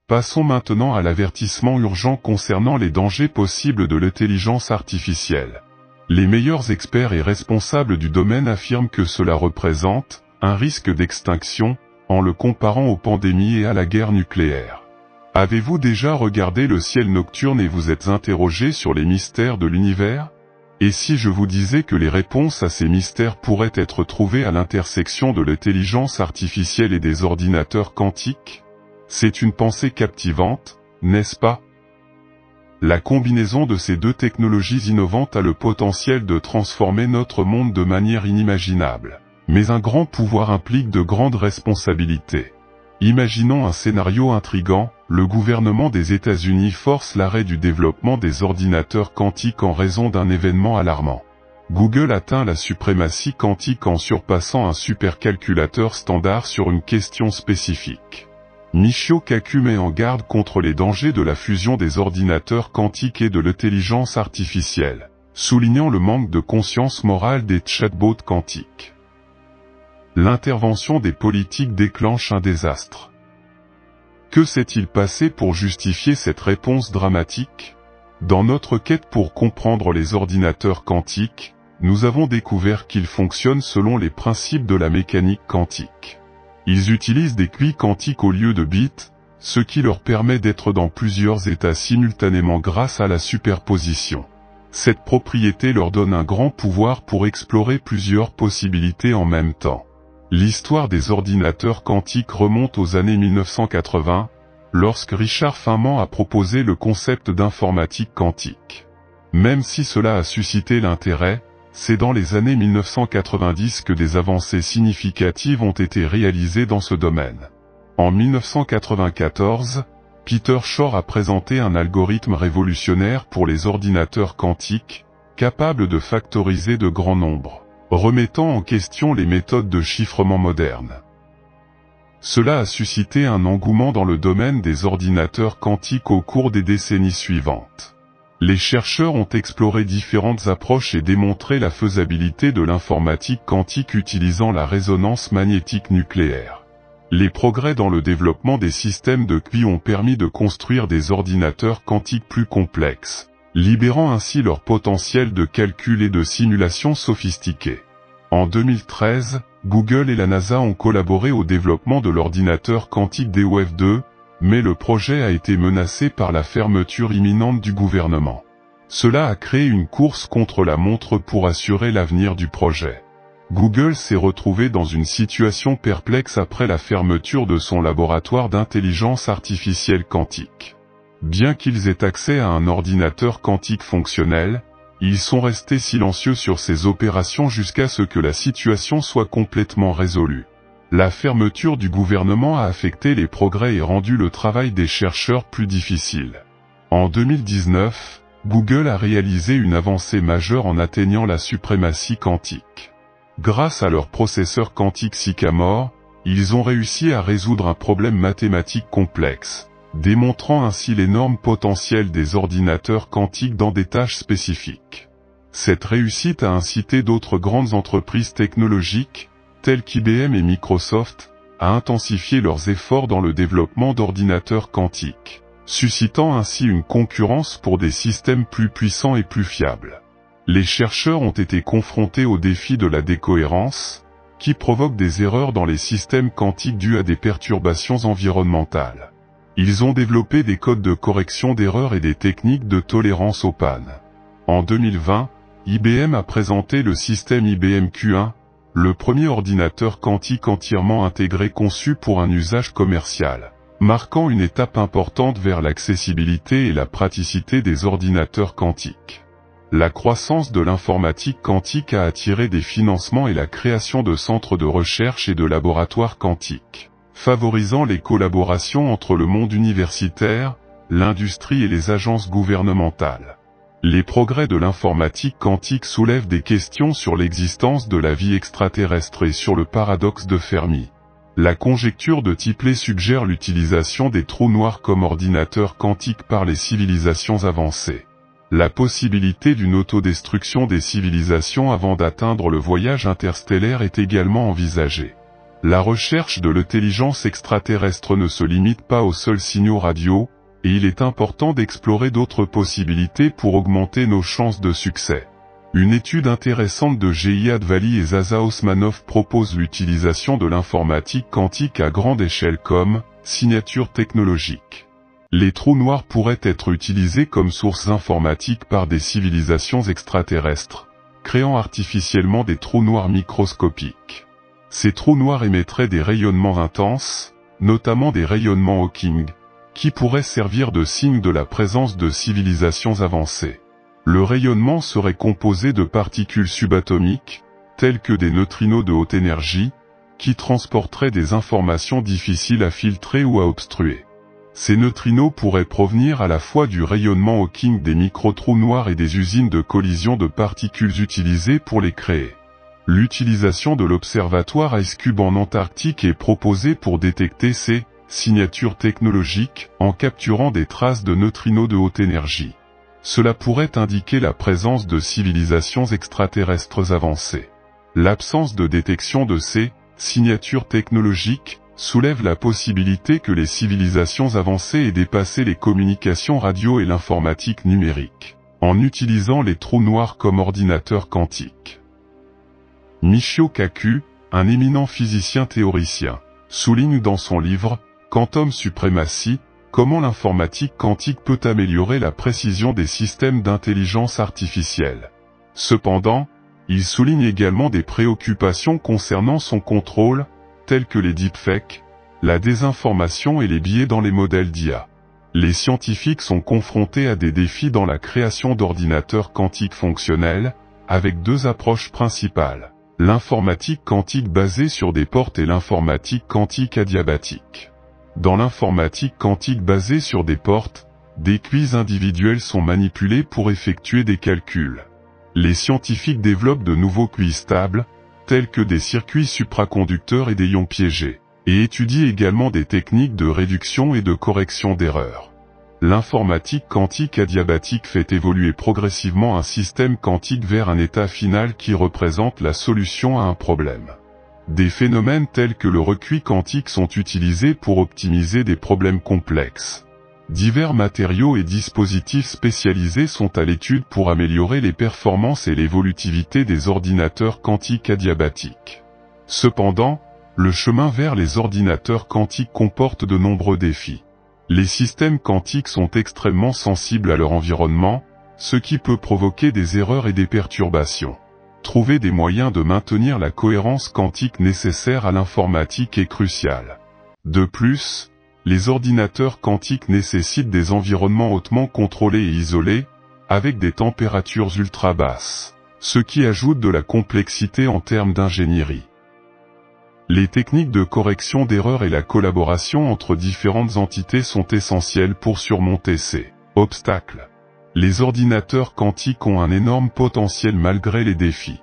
Passons maintenant à l'avertissement urgent concernant les dangers possibles de l'intelligence artificielle. Les meilleurs experts et responsables du domaine affirment que cela représente un risque d'extinction, en le comparant aux pandémies et à la guerre nucléaire. Avez-vous déjà regardé le ciel nocturne et vous êtes interrogé sur les mystères de l'univers? Et si je vous disais que les réponses à ces mystères pourraient être trouvées à l'intersection de l'intelligence artificielle et des ordinateurs quantiques? C'est une pensée captivante, n'est-ce pas? La combinaison de ces deux technologies innovantes a le potentiel de transformer notre monde de manière inimaginable. Mais un grand pouvoir implique de grandes responsabilités. Imaginons un scénario intrigant, le gouvernement des États-Unis force l'arrêt du développement des ordinateurs quantiques en raison d'un événement alarmant. Google atteint la suprématie quantique en surpassant un supercalculateur standard sur une question spécifique. Michio Kaku met en garde contre les dangers de la fusion des ordinateurs quantiques et de l'intelligence artificielle, soulignant le manque de conscience morale des chatbots quantiques. L'intervention des politiques déclenche un désastre. Que s'est-il passé pour justifier cette réponse dramatique? Dans notre quête pour comprendre les ordinateurs quantiques, nous avons découvert qu'ils fonctionnent selon les principes de la mécanique quantique. Ils utilisent des qubits quantiques au lieu de bits, ce qui leur permet d'être dans plusieurs états simultanément grâce à la superposition. Cette propriété leur donne un grand pouvoir pour explorer plusieurs possibilités en même temps. L'histoire des ordinateurs quantiques remonte aux années 1980, lorsque Richard Feynman a proposé le concept d'informatique quantique. Même si cela a suscité l'intérêt, c'est dans les années 1990 que des avancées significatives ont été réalisées dans ce domaine. En 1994, Peter Shor a présenté un algorithme révolutionnaire pour les ordinateurs quantiques, capable de factoriser de grands nombres, remettant en question les méthodes de chiffrement modernes. Cela a suscité un engouement dans le domaine des ordinateurs quantiques au cours des décennies suivantes. Les chercheurs ont exploré différentes approches et démontré la faisabilité de l'informatique quantique utilisant la résonance magnétique nucléaire. Les progrès dans le développement des systèmes de qubits ont permis de construire des ordinateurs quantiques plus complexes, libérant ainsi leur potentiel de calcul et de simulation sophistiquée. En 2013, Google et la NASA ont collaboré au développement de l'ordinateur quantique DOF2, mais le projet a été menacé par la fermeture imminente du gouvernement. Cela a créé une course contre la montre pour assurer l'avenir du projet. Google s'est retrouvé dans une situation perplexe après la fermeture de son laboratoire d'intelligence artificielle quantique. Bien qu'ils aient accès à un ordinateur quantique fonctionnel, ils sont restés silencieux sur ces opérations jusqu'à ce que la situation soit complètement résolue. La fermeture du gouvernement a affecté les progrès et rendu le travail des chercheurs plus difficile. En 2019, Google a réalisé une avancée majeure en atteignant la suprématie quantique. Grâce à leur processeur quantique Sycamore, ils ont réussi à résoudre un problème mathématique complexe, démontrant ainsi l'énorme potentiel des ordinateurs quantiques dans des tâches spécifiques. Cette réussite a incité d'autres grandes entreprises technologiques, telles qu'IBM et Microsoft, à intensifier leurs efforts dans le développement d'ordinateurs quantiques, suscitant ainsi une concurrence pour des systèmes plus puissants et plus fiables. Les chercheurs ont été confrontés au défi de la décohérence, qui provoque des erreurs dans les systèmes quantiques dues à des perturbations environnementales. Ils ont développé des codes de correction d'erreurs et des techniques de tolérance aux pannes. En 2020, IBM a présenté le système IBM Q1, le premier ordinateur quantique entièrement intégré conçu pour un usage commercial, marquant une étape importante vers l'accessibilité et la praticité des ordinateurs quantiques. La croissance de l'informatique quantique a attiré des financements et la création de centres de recherche et de laboratoires quantiques, favorisant les collaborations entre le monde universitaire, l'industrie et les agences gouvernementales. Les progrès de l'informatique quantique soulèvent des questions sur l'existence de la vie extraterrestre et sur le paradoxe de Fermi. La conjecture de Tipley suggère l'utilisation des trous noirs comme ordinateurs quantiques par les civilisations avancées. La possibilité d'une autodestruction des civilisations avant d'atteindre le voyage interstellaire est également envisagée. La recherche de l'intelligence extraterrestre ne se limite pas aux seuls signaux radio, et il est important d'explorer d'autres possibilités pour augmenter nos chances de succès. Une étude intéressante de Jihad Vali et Zaza Osmanov propose l'utilisation de l'informatique quantique à grande échelle comme signature technologique. Les trous noirs pourraient être utilisés comme sources informatiques par des civilisations extraterrestres, créant artificiellement des trous noirs microscopiques. Ces trous noirs émettraient des rayonnements intenses, notamment des rayonnements Hawking, qui pourraient servir de signe de la présence de civilisations avancées. Le rayonnement serait composé de particules subatomiques, telles que des neutrinos de haute énergie, qui transporteraient des informations difficiles à filtrer ou à obstruer. Ces neutrinos pourraient provenir à la fois du rayonnement Hawking des micro-trous noirs et des usines de collision de particules utilisées pour les créer. L'utilisation de l'observatoire IceCube en Antarctique est proposée pour détecter ces signatures technologiques en capturant des traces de neutrinos de haute énergie. Cela pourrait indiquer la présence de civilisations extraterrestres avancées. L'absence de détection de ces signatures technologiques soulève la possibilité que les civilisations avancées aient dépassé les communications radio et l'informatique numérique, en utilisant les trous noirs comme ordinateurs quantiques. Michio Kaku, un éminent physicien théoricien, souligne dans son livre « Quantum Supremacy » comment l'informatique quantique peut améliorer la précision des systèmes d'intelligence artificielle. Cependant, il souligne également des préoccupations concernant son contrôle, tels que les deepfakes, la désinformation et les biais dans les modèles d'IA. Les scientifiques sont confrontés à des défis dans la création d'ordinateurs quantiques fonctionnels, avec deux approches principales. L'informatique quantique basée sur des portes et l'informatique quantique adiabatique. Dans l'informatique quantique basée sur des portes, des qubits individuels sont manipulés pour effectuer des calculs. Les scientifiques développent de nouveaux qubits stables, tels que des circuits supraconducteurs et des ions piégés, et étudient également des techniques de réduction et de correction d'erreurs. L'informatique quantique adiabatique fait évoluer progressivement un système quantique vers un état final qui représente la solution à un problème. Des phénomènes tels que le recuit quantique sont utilisés pour optimiser des problèmes complexes. Divers matériaux et dispositifs spécialisés sont à l'étude pour améliorer les performances et l'évolutivité des ordinateurs quantiques adiabatiques. Cependant, le chemin vers les ordinateurs quantiques comporte de nombreux défis. Les systèmes quantiques sont extrêmement sensibles à leur environnement, ce qui peut provoquer des erreurs et des perturbations. Trouver des moyens de maintenir la cohérence quantique nécessaire à l'informatique est crucial. De plus, les ordinateurs quantiques nécessitent des environnements hautement contrôlés et isolés, avec des températures ultra basses, ce qui ajoute de la complexité en termes d'ingénierie. Les techniques de correction d'erreurs et la collaboration entre différentes entités sont essentielles pour surmonter ces obstacles. Les ordinateurs quantiques ont un énorme potentiel malgré les défis.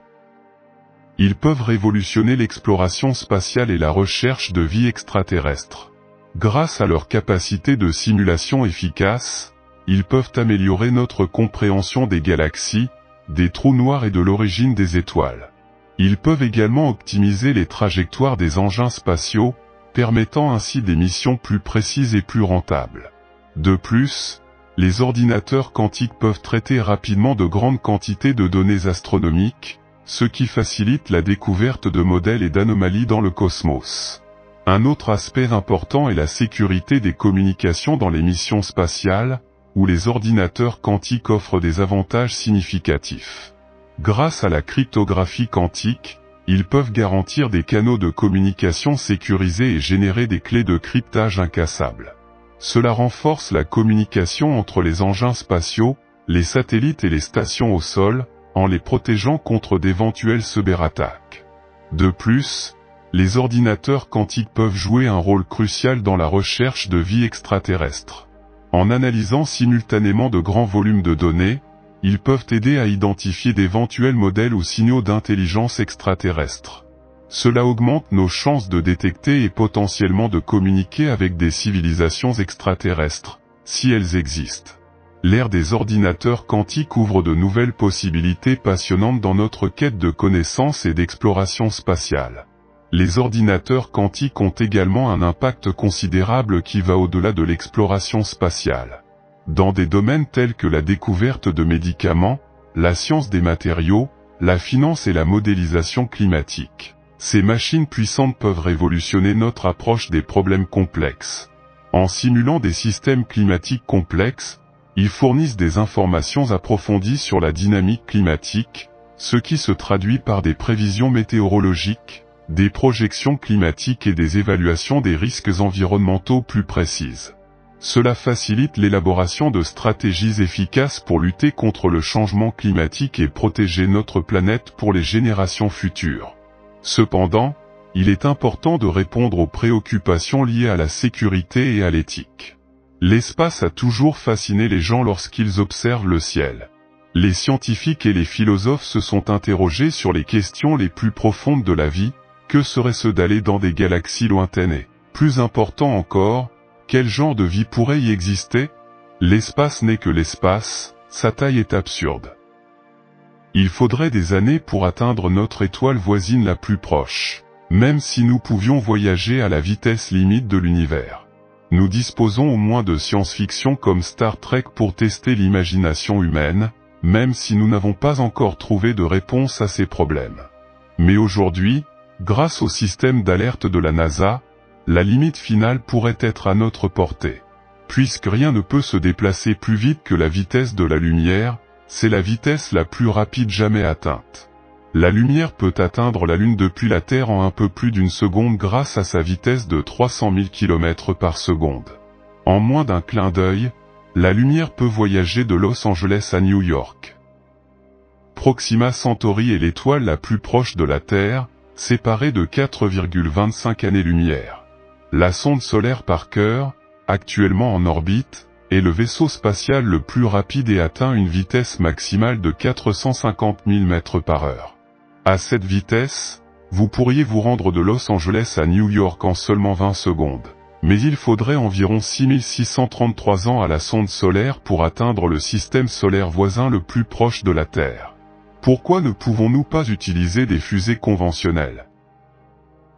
Ils peuvent révolutionner l'exploration spatiale et la recherche de vie extraterrestre. Grâce à leur capacité de simulation efficace, ils peuvent améliorer notre compréhension des galaxies, des trous noirs et de l'origine des étoiles. Ils peuvent également optimiser les trajectoires des engins spatiaux, permettant ainsi des missions plus précises et plus rentables. De plus, les ordinateurs quantiques peuvent traiter rapidement de grandes quantités de données astronomiques, ce qui facilite la découverte de modèles et d'anomalies dans le cosmos. Un autre aspect important est la sécurité des communications dans les missions spatiales, où les ordinateurs quantiques offrent des avantages significatifs. Grâce à la cryptographie quantique, ils peuvent garantir des canaux de communication sécurisés et générer des clés de cryptage incassables. Cela renforce la communication entre les engins spatiaux, les satellites et les stations au sol, en les protégeant contre d'éventuelles cyberattaques. De plus, les ordinateurs quantiques peuvent jouer un rôle crucial dans la recherche de vie extraterrestre. En analysant simultanément de grands volumes de données, ils peuvent aider à identifier d'éventuels modèles ou signaux d'intelligence extraterrestre. Cela augmente nos chances de détecter et potentiellement de communiquer avec des civilisations extraterrestres, si elles existent. L'ère des ordinateurs quantiques ouvre de nouvelles possibilités passionnantes dans notre quête de connaissances et d'exploration spatiale. Les ordinateurs quantiques ont également un impact considérable qui va au-delà de l'exploration spatiale. Dans des domaines tels que la découverte de médicaments, la science des matériaux, la finance et la modélisation climatique, ces machines puissantes peuvent révolutionner notre approche des problèmes complexes. En simulant des systèmes climatiques complexes, ils fournissent des informations approfondies sur la dynamique climatique, ce qui se traduit par des prévisions météorologiques, des projections climatiques et des évaluations des risques environnementaux plus précises. Cela facilite l'élaboration de stratégies efficaces pour lutter contre le changement climatique et protéger notre planète pour les générations futures. Cependant, il est important de répondre aux préoccupations liées à la sécurité et à l'éthique. L'espace a toujours fasciné les gens lorsqu'ils observent le ciel. Les scientifiques et les philosophes se sont interrogés sur les questions les plus profondes de la vie. Que serait-ce d'aller dans des galaxies lointaines et, plus important encore, quel genre de vie pourrait y exister? L'espace n'est que l'espace, sa taille est absurde. Il faudrait des années pour atteindre notre étoile voisine la plus proche, même si nous pouvions voyager à la vitesse limite de l'univers. Nous disposons au moins de science-fiction comme Star Trek pour tester l'imagination humaine, même si nous n'avons pas encore trouvé de réponse à ces problèmes. Mais aujourd'hui, grâce au système d'alerte de la NASA, la limite finale pourrait être à notre portée. Puisque rien ne peut se déplacer plus vite que la vitesse de la lumière, c'est la vitesse la plus rapide jamais atteinte. La lumière peut atteindre la Lune depuis la Terre en un peu plus d'une seconde grâce à sa vitesse de 300 000 km par seconde. En moins d'un clin d'œil, la lumière peut voyager de Los Angeles à New York. Proxima Centauri est l'étoile la plus proche de la Terre, séparée de 4,25 années-lumière. La sonde solaire Parker, actuellement en orbite, est le vaisseau spatial le plus rapide et atteint une vitesse maximale de 450 000 mètres par heure. À cette vitesse, vous pourriez vous rendre de Los Angeles à New York en seulement 20 secondes. Mais il faudrait environ 6633 ans à la sonde solaire pour atteindre le système solaire voisin le plus proche de la Terre. Pourquoi ne pouvons-nous pas utiliser des fusées conventionnelles?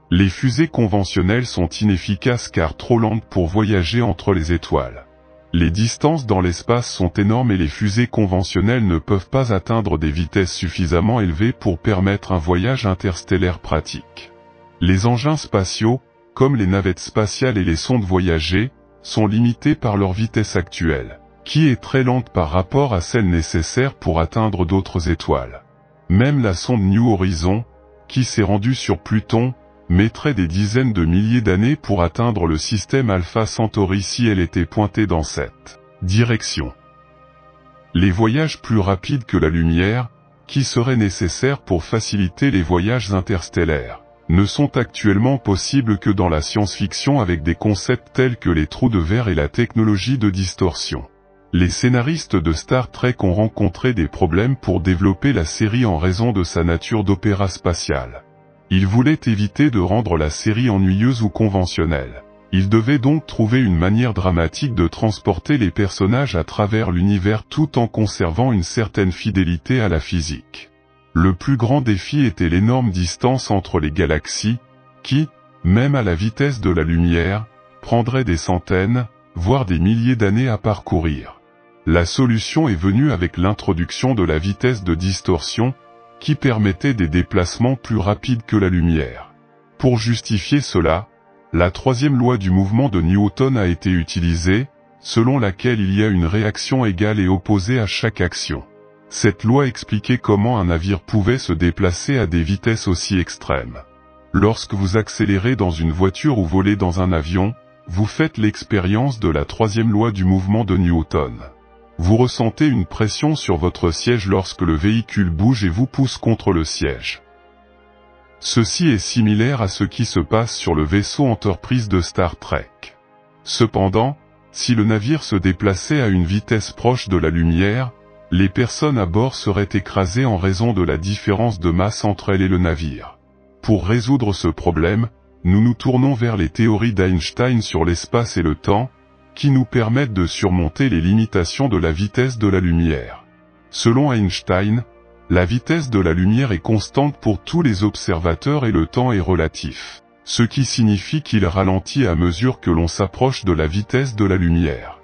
Les fusées conventionnelles sont inefficaces car trop lentes pour voyager entre les étoiles. Les distances dans l'espace sont énormes et les fusées conventionnelles ne peuvent pas atteindre des vitesses suffisamment élevées pour permettre un voyage interstellaire pratique. Les engins spatiaux, comme les navettes spatiales et les sondes voyagées, sont limités par leur vitesse actuelle, qui est très lente par rapport à celle nécessaire pour atteindre d'autres étoiles. Même la sonde New Horizons, qui s'est rendue sur Pluton, mettrait des dizaines de milliers d'années pour atteindre le système Alpha Centauri si elle était pointée dans cette direction. Les voyages plus rapides que la lumière, qui seraient nécessaires pour faciliter les voyages interstellaires, ne sont actuellement possibles que dans la science-fiction avec des concepts tels que les trous de verre et la technologie de distorsion. Les scénaristes de Star Trek ont rencontré des problèmes pour développer la série en raison de sa nature d'opéra spatial. Ils voulaient éviter de rendre la série ennuyeuse ou conventionnelle. Ils devaient donc trouver une manière dramatique de transporter les personnages à travers l'univers tout en conservant une certaine fidélité à la physique. Le plus grand défi était l'énorme distance entre les galaxies, qui, même à la vitesse de la lumière, prendrait des centaines, voire des milliers d'années à parcourir. La solution est venue avec l'introduction de la vitesse de distorsion, qui permettait des déplacements plus rapides que la lumière. Pour justifier cela, la troisième loi du mouvement de Newton a été utilisée, selon laquelle il y a une réaction égale et opposée à chaque action. Cette loi expliquait comment un navire pouvait se déplacer à des vitesses aussi extrêmes. Lorsque vous accélérez dans une voiture ou volez dans un avion, vous faites l'expérience de la troisième loi du mouvement de Newton. Vous ressentez une pression sur votre siège lorsque le véhicule bouge et vous pousse contre le siège. Ceci est similaire à ce qui se passe sur le vaisseau Enterprise de Star Trek. Cependant, si le navire se déplaçait à une vitesse proche de la lumière, les personnes à bord seraient écrasées en raison de la différence de masse entre elles et le navire. Pour résoudre ce problème, nous nous tournons vers les théories d'Einstein sur l'espace et le temps, qui nous permettent de surmonter les limitations de la vitesse de la lumière. Selon Einstein, La vitesse de la lumière est constante pour tous les observateurs et le temps est relatif, ce qui signifie qu'il ralentit à mesure que l'on s'approche de la vitesse de la lumière.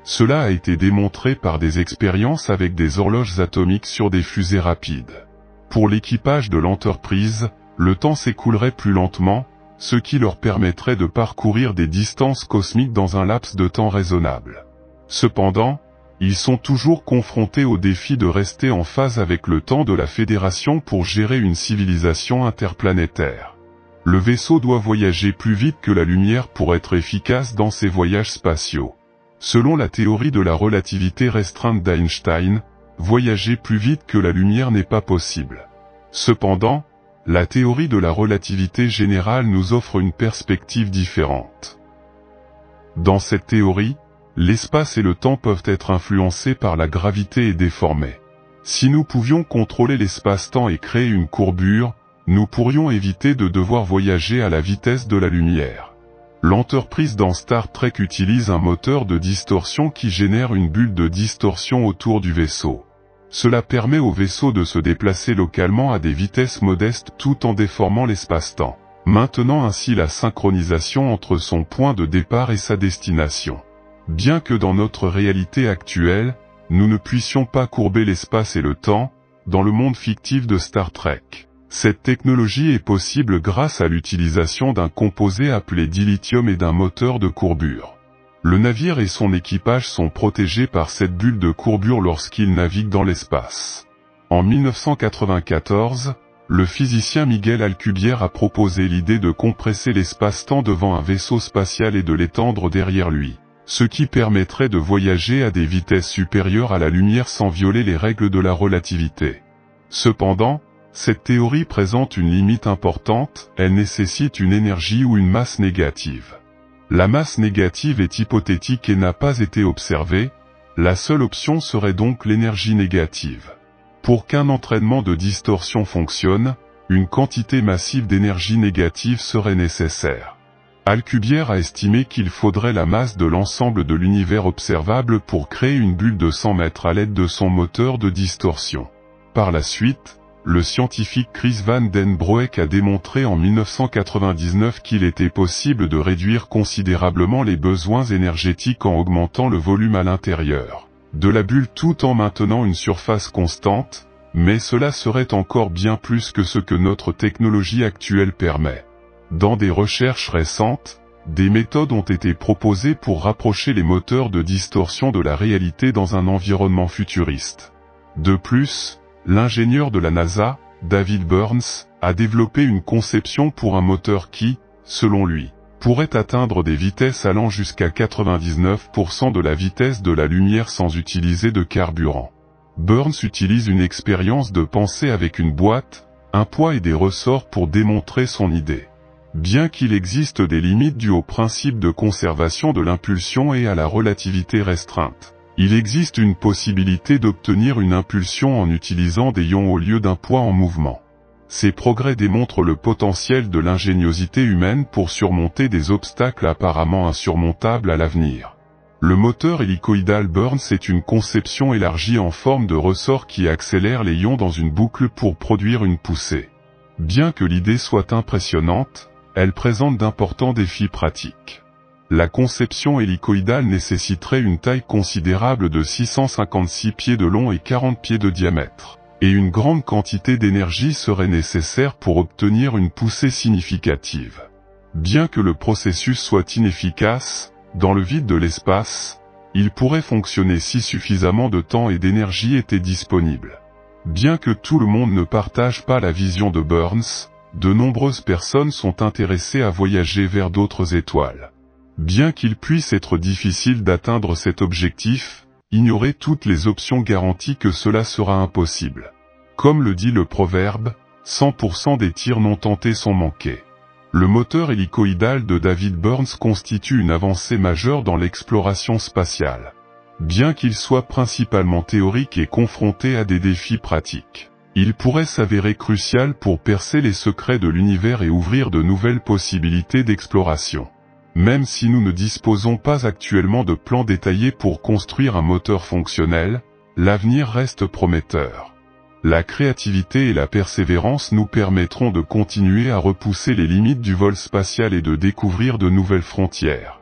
Cela a été démontré par des expériences avec des horloges atomiques sur des fusées rapides. Pour l'équipage de l'Enterprise, le temps s'écoulerait plus lentement, ce qui leur permettrait de parcourir des distances cosmiques dans un laps de temps raisonnable. Cependant, ils sont toujours confrontés au défi de rester en phase avec le temps de la Fédération pour gérer une civilisation interplanétaire. Le vaisseau doit voyager plus vite que la lumière pour être efficace dans ses voyages spatiaux. Selon la théorie de la relativité restreinte d'Einstein, voyager plus vite que la lumière n'est pas possible. Cependant, la théorie de la relativité générale nous offre une perspective différente. Dans cette théorie, l'espace et le temps peuvent être influencés par la gravité et déformés. Si nous pouvions contrôler l'espace-temps et créer une courbure, nous pourrions éviter de devoir voyager à la vitesse de la lumière. L'Enterprise dans Star Trek utilise un moteur de distorsion qui génère une bulle de distorsion autour du vaisseau. Cela permet au vaisseau de se déplacer localement à des vitesses modestes tout en déformant l'espace-temps, maintenant ainsi la synchronisation entre son point de départ et sa destination. Bien que dans notre réalité actuelle, nous ne puissions pas courber l'espace et le temps, dans le monde fictif de Star Trek, cette technologie est possible grâce à l'utilisation d'un composé appelé dilithium et d'un moteur de courbure. Le navire et son équipage sont protégés par cette bulle de courbure lorsqu'ils naviguent dans l'espace. En 1994, le physicien Miguel Alcubierre a proposé l'idée de compresser l'espace-temps devant un vaisseau spatial et de l'étendre derrière lui, ce qui permettrait de voyager à des vitesses supérieures à la lumière sans violer les règles de la relativité. Cependant, cette théorie présente une limite importante, elle nécessite une énergie ou une masse négative. La masse négative est hypothétique et n'a pas été observée, la seule option serait donc l'énergie négative. Pour qu'un entraînement de distorsion fonctionne, une quantité massive d'énergie négative serait nécessaire. Alcubierre a estimé qu'il faudrait la masse de l'ensemble de l'univers observable pour créer une bulle de 100 mètres à l'aide de son moteur de distorsion. Par la suite, le scientifique Chris Van den Broek a démontré en 1999 qu'il était possible de réduire considérablement les besoins énergétiques en augmentant le volume à l'intérieur de la bulle tout en maintenant une surface constante, mais cela serait encore bien plus que ce que notre technologie actuelle permet. Dans des recherches récentes, des méthodes ont été proposées pour rapprocher les moteurs de distorsion de la réalité dans un environnement futuriste. De plus, l'ingénieur de la NASA, David Burns, a développé une conception pour un moteur qui, selon lui, pourrait atteindre des vitesses allant jusqu'à 99% de la vitesse de la lumière sans utiliser de carburant. Burns utilise une expérience de pensée avec une boîte, un poids et des ressorts pour démontrer son idée. Bien qu'il existe des limites dues au principe de conservation de l'impulsion et à la relativité restreinte, il existe une possibilité d'obtenir une impulsion en utilisant des ions au lieu d'un poids en mouvement. Ces progrès démontrent le potentiel de l'ingéniosité humaine pour surmonter des obstacles apparemment insurmontables à l'avenir. Le moteur hélicoïdal Burns est une conception élargie en forme de ressort qui accélère les ions dans une boucle pour produire une poussée. Bien que l'idée soit impressionnante, elle présente d'importants défis pratiques. La conception hélicoïdale nécessiterait une taille considérable de 656 pieds de long et 40 pieds de diamètre, et une grande quantité d'énergie serait nécessaire pour obtenir une poussée significative. Bien que le processus soit inefficace, dans le vide de l'espace, il pourrait fonctionner si suffisamment de temps et d'énergie étaient disponibles. Bien que tout le monde ne partage pas la vision de Burns, de nombreuses personnes sont intéressées à voyager vers d'autres étoiles. Bien qu'il puisse être difficile d'atteindre cet objectif, ignorer toutes les options garantit que cela sera impossible. Comme le dit le proverbe, 100% des tirs non tentés sont manqués. Le moteur hélicoïdal de David Burns constitue une avancée majeure dans l'exploration spatiale. Bien qu'il soit principalement théorique et confronté à des défis pratiques, il pourrait s'avérer crucial pour percer les secrets de l'univers et ouvrir de nouvelles possibilités d'exploration. Même si nous ne disposons pas actuellement de plans détaillés pour construire un moteur fonctionnel, l'avenir reste prometteur. la créativité et la persévérance nous permettront de continuer à repousser les limites du vol spatial et de découvrir de nouvelles frontières.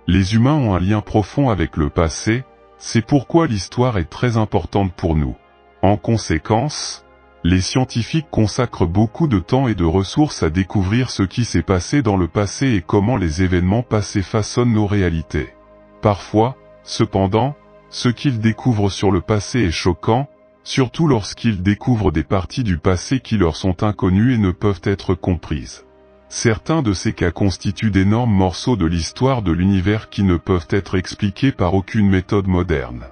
Les humains ont un lien profond avec le passé, c'est pourquoi l'histoire est très importante pour nous. En conséquence, les scientifiques consacrent beaucoup de temps et de ressources à découvrir ce qui s'est passé dans le passé et comment les événements passés façonnent nos réalités. Parfois, cependant, ce qu'ils découvrent sur le passé est choquant, surtout lorsqu'ils découvrent des parties du passé qui leur sont inconnues et ne peuvent être comprises. Certains de ces cas constituent d'énormes morceaux de l'histoire de l'univers qui ne peuvent être expliqués par aucune méthode moderne.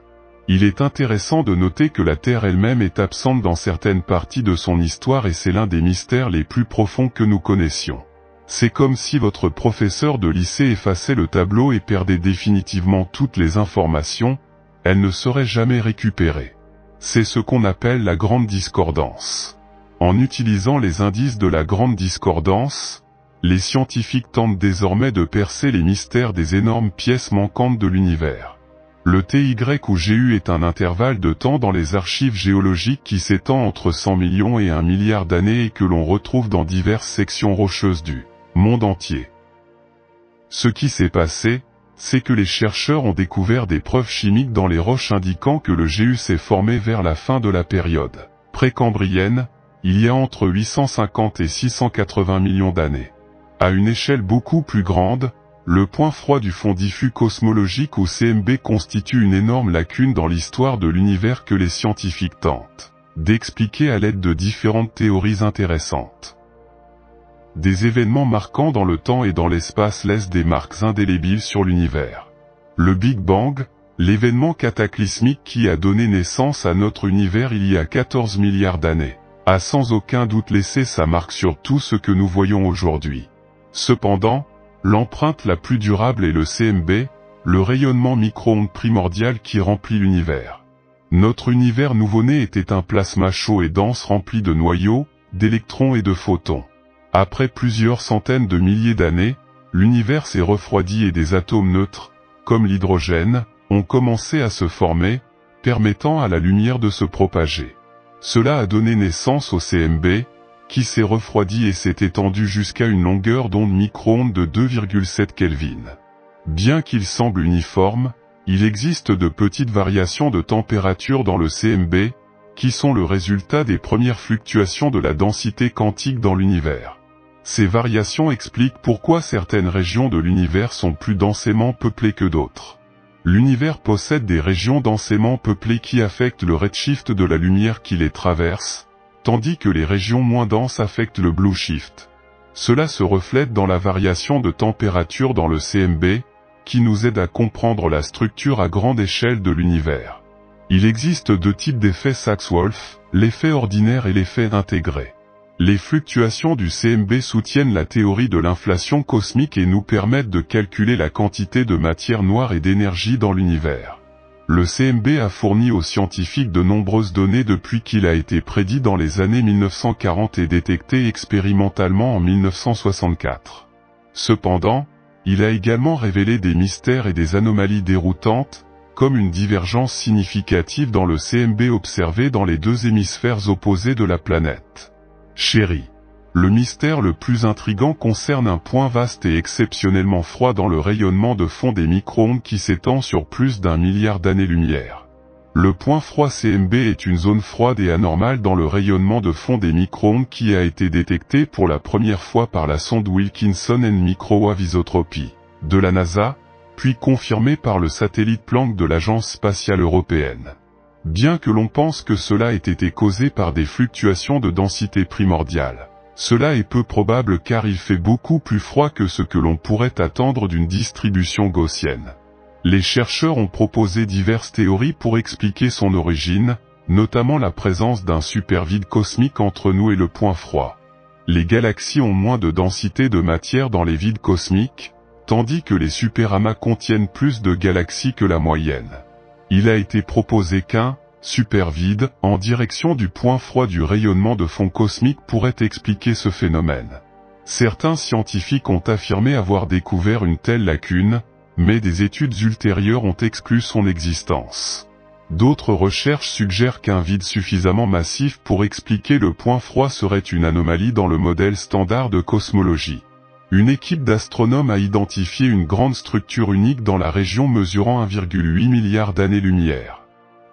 Il est intéressant de noter que la Terre elle-même est absente dans certaines parties de son histoire et c'est l'un des mystères les plus profonds que nous connaissions. C'est comme si votre professeur de lycée effaçait le tableau et perdait définitivement toutes les informations, elles ne seraient jamais récupérées. C'est ce qu'on appelle la grande discordance. En utilisant les indices de la grande discordance, les scientifiques tentent désormais de percer les mystères des énormes pièces manquantes de l'univers. Le TY ou GU est un intervalle de temps dans les archives géologiques qui s'étend entre 100 millions et 1 milliard d'années et que l'on retrouve dans diverses sections rocheuses du monde entier. Ce qui s'est passé, c'est que les chercheurs ont découvert des preuves chimiques dans les roches indiquant que le GU s'est formé vers la fin de la période précambrienne, il y a entre 850 et 680 millions d'années. À une échelle beaucoup plus grande, le point froid du fond diffus cosmologique ou CMB constitue une énorme lacune dans l'histoire de l'univers que les scientifiques tentent d'expliquer à l'aide de différentes théories intéressantes. Des événements marquants dans le temps et dans l'espace laissent des marques indélébiles sur l'univers. Le Big Bang, l'événement cataclysmique qui a donné naissance à notre univers il y a 14 milliards d'années, a sans aucun doute laissé sa marque sur tout ce que nous voyons aujourd'hui. Cependant, l'empreinte la plus durable est le CMB, le rayonnement micro-ondes primordial qui remplit l'univers. Notre univers nouveau-né était un plasma chaud et dense rempli de noyaux, d'électrons et de photons. Après plusieurs centaines de milliers d'années, l'univers s'est refroidi et des atomes neutres, comme l'hydrogène, ont commencé à se former, permettant à la lumière de se propager. Cela a donné naissance au CMB, qui s'est refroidi et s'est étendu jusqu'à une longueur d'onde micro-ondes de 2,7 Kelvin. Bien qu'il semble uniforme, il existe de petites variations de température dans le CMB, qui sont le résultat des premières fluctuations de la densité quantique dans l'univers. Ces variations expliquent pourquoi certaines régions de l'univers sont plus densément peuplées que d'autres. L'univers possède des régions densément peuplées qui affectent le redshift de la lumière qui les traverse, tandis que les régions moins denses affectent le blue shift. Cela se reflète dans la variation de température dans le CMB, qui nous aide à comprendre la structure à grande échelle de l'univers. Il existe deux types d'effets Sachs-Wolfe, l'effet ordinaire et l'effet intégré. Les fluctuations du CMB soutiennent la théorie de l'inflation cosmique et nous permettent de calculer la quantité de matière noire et d'énergie dans l'univers. Le CMB a fourni aux scientifiques de nombreuses données depuis qu'il a été prédit dans les années 1940 et détecté expérimentalement en 1964. Cependant, il a également révélé des mystères et des anomalies déroutantes, comme une divergence significative dans le CMB observé dans les deux hémisphères opposés de la planète. Chérie. Le mystère le plus intrigant concerne un point vaste et exceptionnellement froid dans le rayonnement de fond des micro-ondes qui s'étend sur plus d'1 milliard d'années-lumière. Le point froid CMB est une zone froide et anormale dans le rayonnement de fond des micro-ondes qui a été détecté pour la première fois par la sonde Wilkinson Microwave Isotropy de la NASA, puis confirmé par le satellite Planck de l'Agence spatiale européenne. Bien que l'on pense que cela ait été causé par des fluctuations de densité primordiale, cela est peu probable car il fait beaucoup plus froid que ce que l'on pourrait attendre d'une distribution gaussienne. Les chercheurs ont proposé diverses théories pour expliquer son origine, notamment la présence d'un supervide cosmique entre nous et le point froid. Les galaxies ont moins de densité de matière dans les vides cosmiques, tandis que les superamas contiennent plus de galaxies que la moyenne. Il a été proposé qu'un supervide, en direction du point froid du rayonnement de fond cosmique pourrait expliquer ce phénomène. Certains scientifiques ont affirmé avoir découvert une telle lacune, mais des études ultérieures ont exclu son existence. D'autres recherches suggèrent qu'un vide suffisamment massif pour expliquer le point froid serait une anomalie dans le modèle standard de cosmologie. Une équipe d'astronomes a identifié une grande structure unique dans la région mesurant 1,8 milliard d'années-lumière.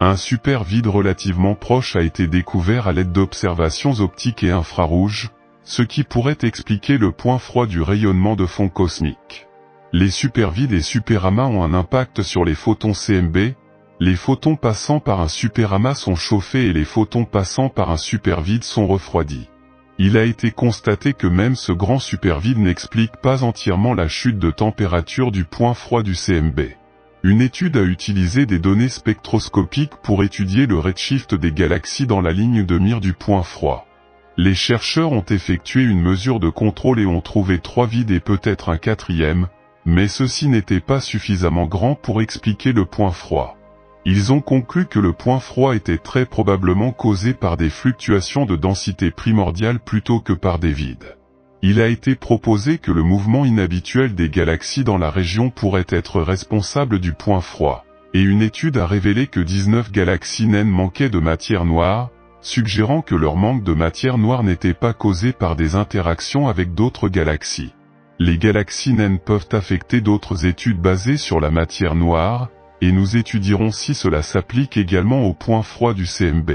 Un super vide relativement proche a été découvert à l'aide d'observations optiques et infrarouges, ce qui pourrait expliquer le point froid du rayonnement de fond cosmique. Les supervides et superamas ont un impact sur les photons CMB. Les photons passant par un superamas sont chauffés et les photons passant par un supervide sont refroidis. Il a été constaté que même ce grand supervide n'explique pas entièrement la chute de température du point froid du CMB. Une étude a utilisé des données spectroscopiques pour étudier le redshift des galaxies dans la ligne de mire du point froid. Les chercheurs ont effectué une mesure de contrôle et ont trouvé 3 vides et peut-être un 4e, mais ceci n'était pas suffisamment grand pour expliquer le point froid. Ils ont conclu que le point froid était très probablement causé par des fluctuations de densité primordiale plutôt que par des vides. Il a été proposé que le mouvement inhabituel des galaxies dans la région pourrait être responsable du point froid, et une étude a révélé que 19 galaxies naines manquaient de matière noire, suggérant que leur manque de matière noire n'était pas causé par des interactions avec d'autres galaxies. Les galaxies naines peuvent affecter d'autres études basées sur la matière noire, et nous étudierons si cela s'applique également au point froid du CMB.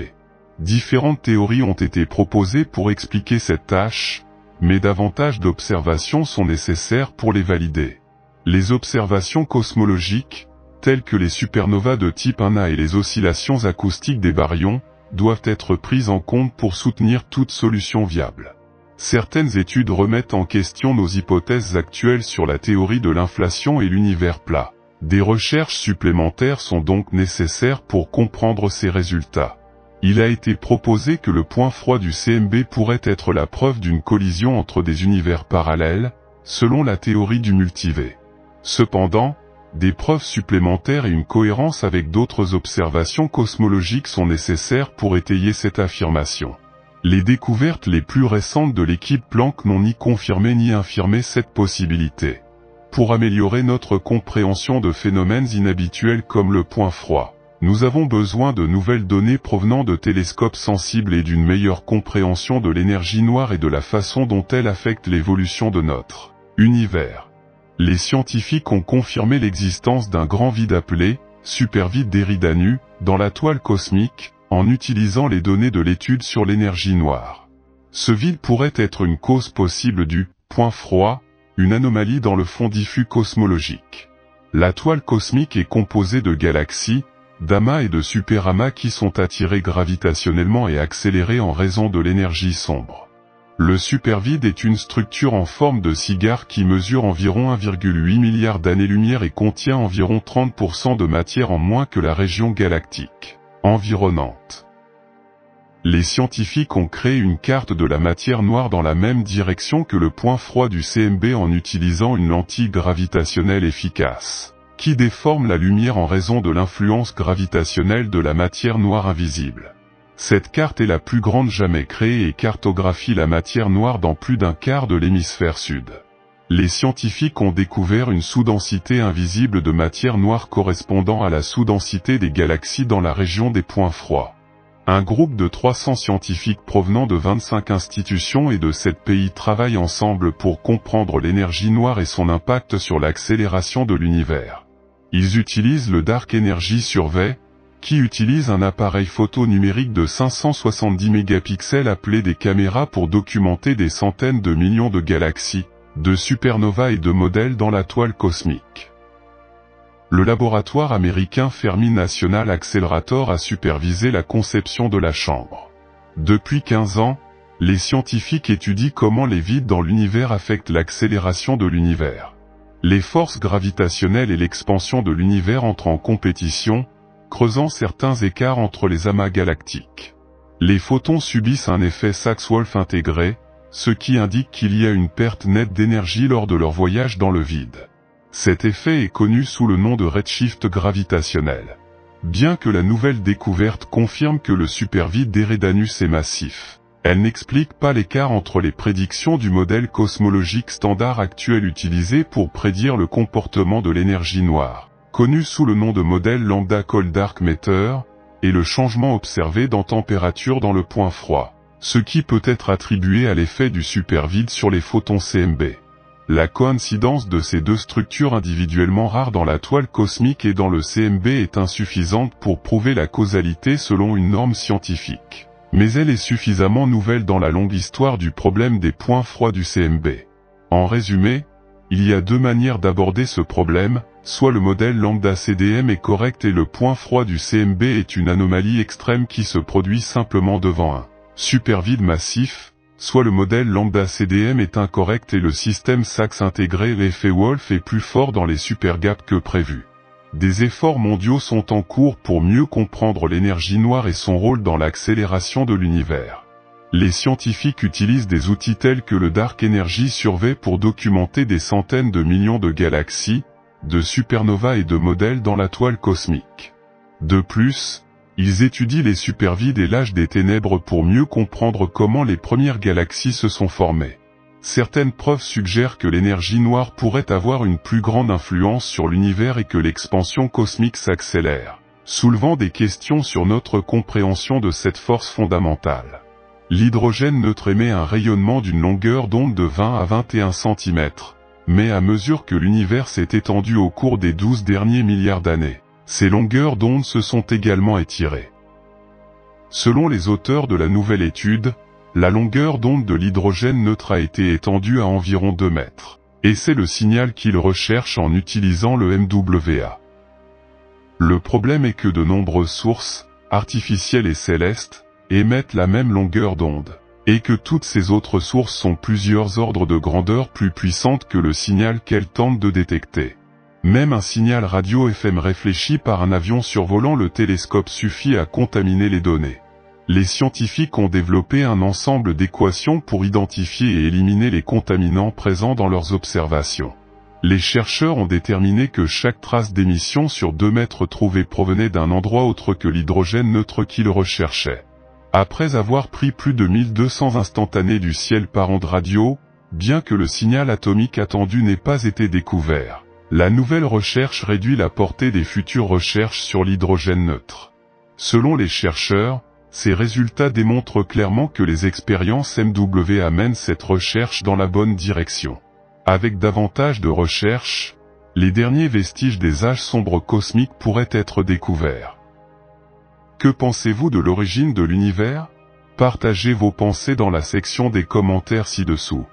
Différentes théories ont été proposées pour expliquer cette tâche, mais davantage d'observations sont nécessaires pour les valider. Les observations cosmologiques, telles que les supernovas de type 1A et les oscillations acoustiques des baryons, doivent être prises en compte pour soutenir toute solution viable. Certaines études remettent en question nos hypothèses actuelles sur la théorie de l'inflation et l'univers plat. Des recherches supplémentaires sont donc nécessaires pour comprendre ces résultats. Il a été proposé que le point froid du CMB pourrait être la preuve d'une collision entre des univers parallèles, selon la théorie du multivers. Cependant, des preuves supplémentaires et une cohérence avec d'autres observations cosmologiques sont nécessaires pour étayer cette affirmation. Les découvertes les plus récentes de l'équipe Planck n'ont ni confirmé ni infirmé cette possibilité. Pour améliorer notre compréhension de phénomènes inhabituels comme le point froid, nous avons besoin de nouvelles données provenant de télescopes sensibles et d'une meilleure compréhension de l'énergie noire et de la façon dont elle affecte l'évolution de notre univers. Les scientifiques ont confirmé l'existence d'un grand vide appelé supervide d'Eridanu dans la toile cosmique, en utilisant les données de l'étude sur l'énergie noire. Ce vide pourrait être une cause possible du point froid, une anomalie dans le fond diffus cosmologique. La toile cosmique est composée de galaxies, d'amas et de superamas qui sont attirés gravitationnellement et accélérés en raison de l'énergie sombre. Le supervide est une structure en forme de cigare qui mesure environ 1,8 milliard d'années-lumière et contient environ 30% de matière en moins que la région galactique environnante. Les scientifiques ont créé une carte de la matière noire dans la même direction que le point froid du CMB en utilisant une lentille gravitationnelle efficace, qui déforme la lumière en raison de l'influence gravitationnelle de la matière noire invisible. Cette carte est la plus grande jamais créée et cartographie la matière noire dans plus d'un quart de l'hémisphère sud. Les scientifiques ont découvert une sous-densité invisible de matière noire correspondant à la sous-densité des galaxies dans la région des points froids. Un groupe de 300 scientifiques provenant de 25 institutions et de 7 pays travaillent ensemble pour comprendre l'énergie noire et son impact sur l'accélération de l'univers. Ils utilisent le Dark Energy Survey, qui utilise un appareil photo numérique de 570 mégapixels appelé des caméras pour documenter des centaines de millions de galaxies, de supernovas et de modèles dans la toile cosmique. Le laboratoire américain Fermi National Accelerator a supervisé la conception de la chambre. Depuis 15 ans, les scientifiques étudient comment les vides dans l'univers affectent l'accélération de l'univers. Les forces gravitationnelles et l'expansion de l'univers entrent en compétition, creusant certains écarts entre les amas galactiques. Les photons subissent un effet Sachs-Wolf intégré, ce qui indique qu'il y a une perte nette d'énergie lors de leur voyage dans le vide. Cet effet est connu sous le nom de redshift gravitationnel. Bien que la nouvelle découverte confirme que le supervide d'Eridanius est massif, elle n'explique pas l'écart entre les prédictions du modèle cosmologique standard actuel utilisé pour prédire le comportement de l'énergie noire, connu sous le nom de modèle lambda Cold Dark Matter, et le changement observé dans température dans le point froid, ce qui peut être attribué à l'effet du supervide sur les photons CMB. La coïncidence de ces deux structures individuellement rares dans la toile cosmique et dans le CMB est insuffisante pour prouver la causalité selon une norme scientifique. Mais elle est suffisamment nouvelle dans la longue histoire du problème des points froids du CMB. En résumé, il y a deux manières d'aborder ce problème, soit le modèle lambda CDM est correct et le point froid du CMB est une anomalie extrême qui se produit simplement devant un supervide massif, soit le modèle lambda CDM est incorrect et le système SAXS intégré l'effet Wolf est plus fort dans les supergaps que prévu. Des efforts mondiaux sont en cours pour mieux comprendre l'énergie noire et son rôle dans l'accélération de l'univers. Les scientifiques utilisent des outils tels que le Dark Energy Survey pour documenter des centaines de millions de galaxies, de supernovas et de modèles dans la toile cosmique. De plus, ils étudient les supervides et l'âge des ténèbres pour mieux comprendre comment les premières galaxies se sont formées. Certaines preuves suggèrent que l'énergie noire pourrait avoir une plus grande influence sur l'univers et que l'expansion cosmique s'accélère, soulevant des questions sur notre compréhension de cette force fondamentale. L'hydrogène neutre émet un rayonnement d'une longueur d'onde de 20 à 21 cm, mais à mesure que l'univers s'est étendu au cours des 12 derniers milliards d'années, ces longueurs d'onde se sont également étirées. Selon les auteurs de la nouvelle étude, la longueur d'onde de l'hydrogène neutre a été étendue à environ 2 mètres, et c'est le signal qu'ils recherchent en utilisant le MWA. Le problème est que de nombreuses sources, artificielles et célestes, émettent la même longueur d'onde, et que toutes ces autres sources sont plusieurs ordres de grandeur plus puissantes que le signal qu'elles tentent de détecter. Même un signal radio FM réfléchi par un avion survolant le télescope suffit à contaminer les données. Les scientifiques ont développé un ensemble d'équations pour identifier et éliminer les contaminants présents dans leurs observations. Les chercheurs ont déterminé que chaque trace d'émission sur 2 mètres trouvée provenait d'un endroit autre que l'hydrogène neutre qu'ils recherchaient. Après avoir pris plus de 1200 instantanés du ciel par onde radio, bien que le signal atomique attendu n'ait pas été découvert, la nouvelle recherche réduit la portée des futures recherches sur l'hydrogène neutre. Selon les chercheurs, ces résultats démontrent clairement que les expériences MWA mènent cette recherche dans la bonne direction. Avec davantage de recherche, les derniers vestiges des âges sombres cosmiques pourraient être découverts. Que pensez-vous de l'origine de l'univers? Partagez vos pensées dans la section des commentaires ci-dessous.